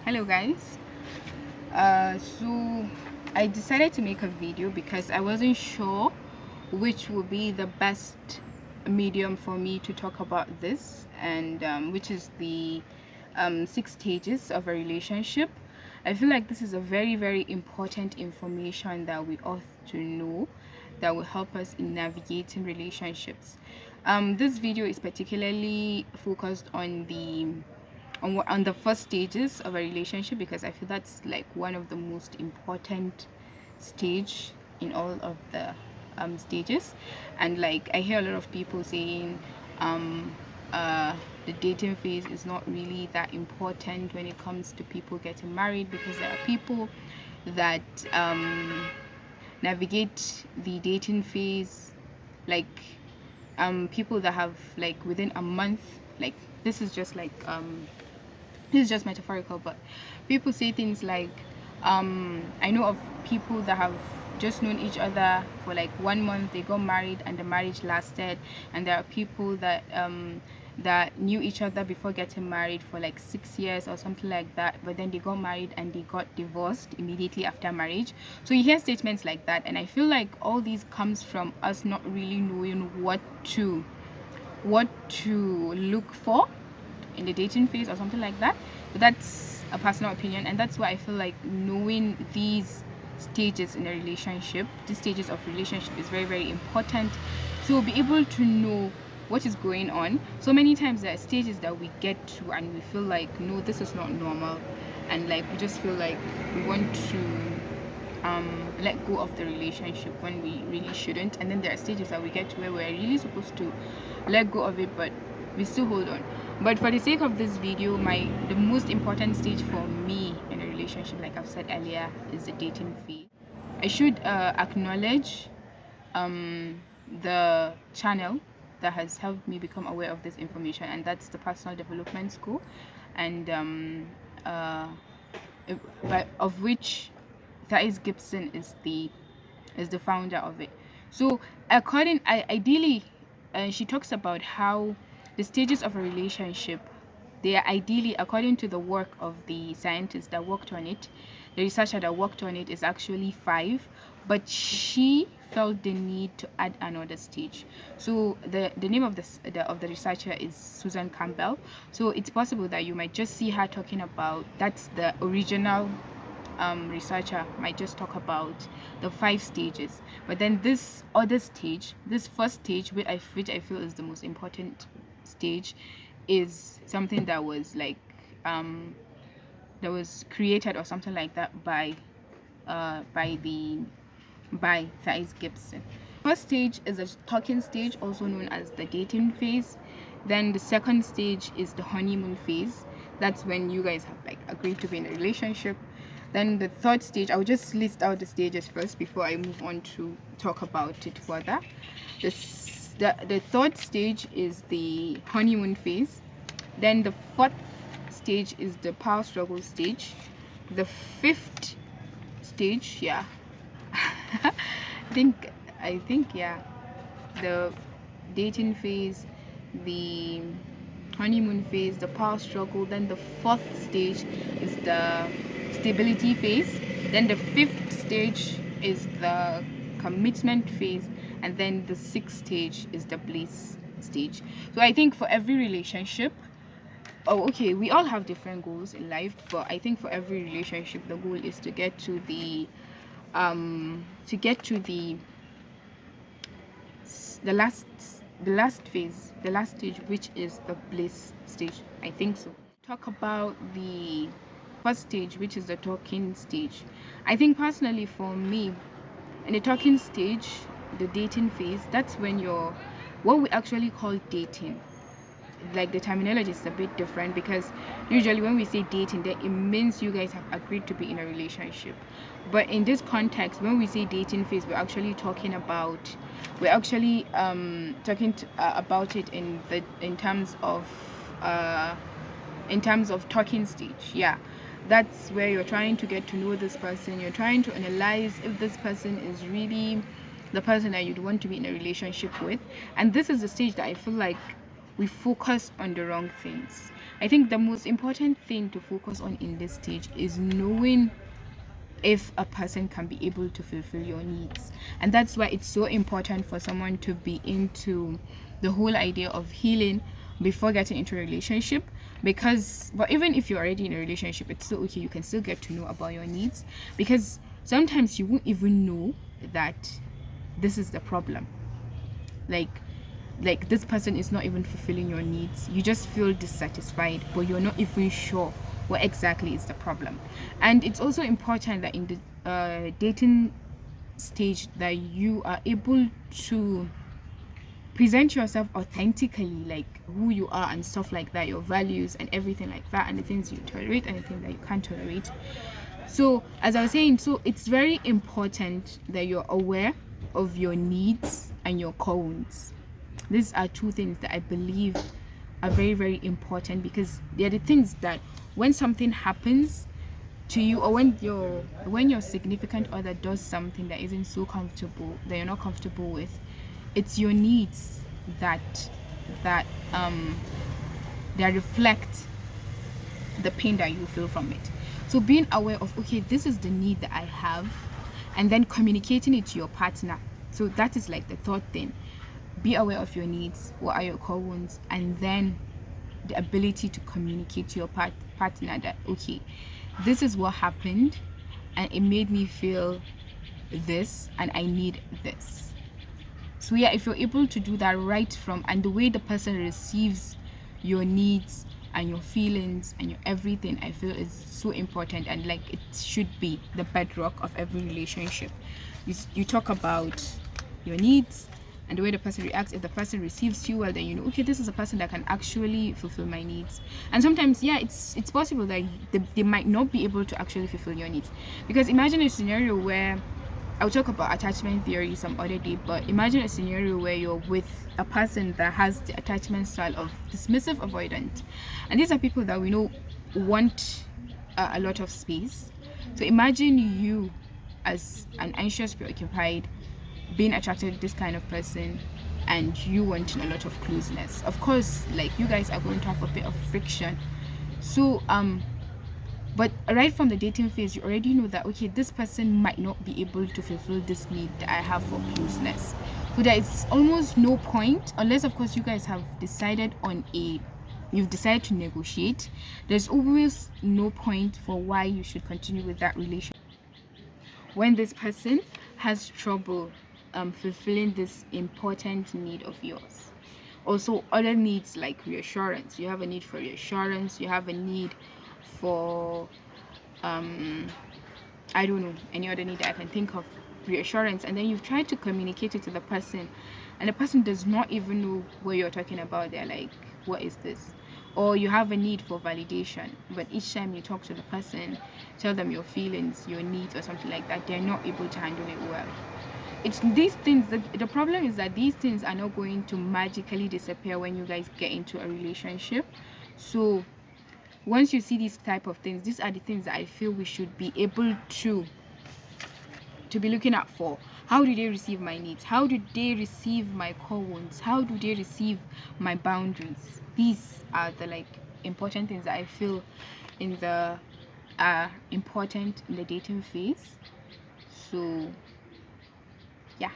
Hello guys. So I decided to make a video because I wasn't sure which would be the best medium for me to talk about this, and which is the 6 stages of a relationship. I feel like this is a very important information that we ought to know, that will help us in navigating relationships. This video is particularly focused on the first stages of a relationship, because I feel that's like one of the most important stage in all of the stages. And like I hear a lot of people saying the dating phase is not really that important when it comes to people getting married, because there are people that navigate the dating phase, like people that have like within a month, like this is just like this is just metaphorical, but people say things like I know of people that have just known each other for like 1 month, they got married and the marriage lasted. And there are people that that knew each other before getting married for like 6 years or something like that, but then they got married and they got divorced immediately after marriage. So you hear statements like that, and I feel like all these comes from us not really knowing what to look for in the dating phase or something like that. But that's a personal opinion, and that's why I feel like knowing these stages in a relationship, these stages of relationship, is very important, so we'll be able to know what is going on. So many times there are stages that we get to and we feel like, no, this is not normal, and like we just feel like we want to let go of the relationship when we really shouldn't. And then there are stages that we get to where we're really supposed to let go of it, but we still hold on. But for the sake of this video, the most important stage for me in a relationship, like I've said earlier, is the dating phase. I should acknowledge the channel that has helped me become aware of this information, and that's the Personal Development School, and of which Thais Gibson is the founder of it. So ideally, she talks about how the stages of a relationship, they are ideally, according to the work of the scientist that worked on it, the researcher that worked on it, is actually 5, but she felt the need to add another stage. So the name of the researcher is Susan Campbell. So it's possible that you might just see her talking about, that's the original researcher might just talk about the 5 stages, but then this other stage, this first stage, which I feel is the most important stage, is something that was like that was created or something like that by Thais Gibson. First stage is a talking stage, also known as the dating phase. Then the second stage is the honeymoon phase. That's when you guys have like agreed to be in a relationship. Then the third stage, I'll just list out the stages first before I move on to talk about it further. The third stage is the honeymoon phase. Then the fourth stage is the power struggle stage. The fifth stage, yeah, I think yeah, the dating phase, the honeymoon phase, the power struggle. Then the fourth stage is the stability phase. Then the fifth stage is the commitment phase, and then the sixth stage is the bliss stage. So I think for every relationship, okay, we all have different goals in life, but I think for every relationship the goal is to get to the last phase, the last stage, which is the bliss stage. I think so. Talk about the first stage, which is the talking stage. I think personally for me, in the talking stage, the dating phase, that's when you're what we actually call dating. Like the terminology is a bit different, because usually when we say dating, that it means you guys have agreed to be in a relationship. But in this context, when we say dating phase, we're actually talking about about it in terms of talking stage. Yeah, that's where you're trying to get to know this person, you're trying to analyze if this person is really the person that you'd want to be in a relationship with. And this is the stage that I feel like we focus on the wrong things. I think the most important thing to focus on in this stage is knowing if a person can be able to fulfill your needs. And that's why it's so important for someone to be into the whole idea of healing before getting into a relationship. Because, but even if you're already in a relationship, it's still okay, you can still get to know about your needs, because sometimes you won't even know that this is the problem. Like this person is not even fulfilling your needs. You just feel dissatisfied, but you're not even sure what exactly is the problem. And it's also important that in the dating stage that you are able to present yourself authentically, like who you are and stuff like that, your values and everything like that, and the things you tolerate and the things that you can't tolerate. So as I was saying, so it's very important that you're aware of your needs and your core wounds. These are two things that I believe are very, very important, because they're the things that when something happens to you, or when your significant other does something that isn't so comfortable, that you're not comfortable with, it's your needs that that reflect the pain that you feel from it. So being aware of, okay, this is the need that I have, and then communicating it to your partner. So that is like the third thing. Be aware of your needs, what are your core wounds, and then the ability to communicate to your partner that, okay, this is what happened and it made me feel this and I need this. So yeah, if you're able to do that right from, and the way the person receives your needs and your feelings and your everything, I feel is so important, and like it should be the bedrock of every relationship. You talk about your needs and the way the person reacts. If the person receives you well, then you know, okay, this is a person that can actually fulfill my needs. And sometimes, yeah, it's possible that they might not be able to actually fulfill your needs, because imagine a scenario where, I'll talk about attachment theory some other day, but imagine a scenario where you're with a person that has the attachment style of dismissive avoidant, and these are people that we know want a lot of space. So imagine you as an anxious, preoccupied, being attracted to this kind of person, and you wanting a lot of closeness. Of course, like, you guys are going to have a bit of friction. So but right from the dating phase, you already know that, okay, this person might not be able to fulfill this need that I have for closeness. So there is almost no point, unless of course you guys have decided on you've decided to negotiate. There's always no point for why you should continue with that relationship when this person has trouble fulfilling this important need of yours. Also, other needs like reassurance. You have a need for reassurance. You have a need for I don't know, any other need that I can think of, reassurance, and then you've tried to communicate it to the person, and the person does not even know what you're talking about. They're like, what is this? Or you have a need for validation, but each time you talk to the person, tell them your feelings, your needs, or something like that, they're not able to handle it well. It's these things the problem is that these things are not going to magically disappear when you guys get into a relationship. So once you see these type of things, these are the things that I feel we should be able to be looking out for. How do they receive my needs? How do they receive my core wounds? How do they receive my boundaries? These are the like important things that I feel in the important in the dating phase. So yeah.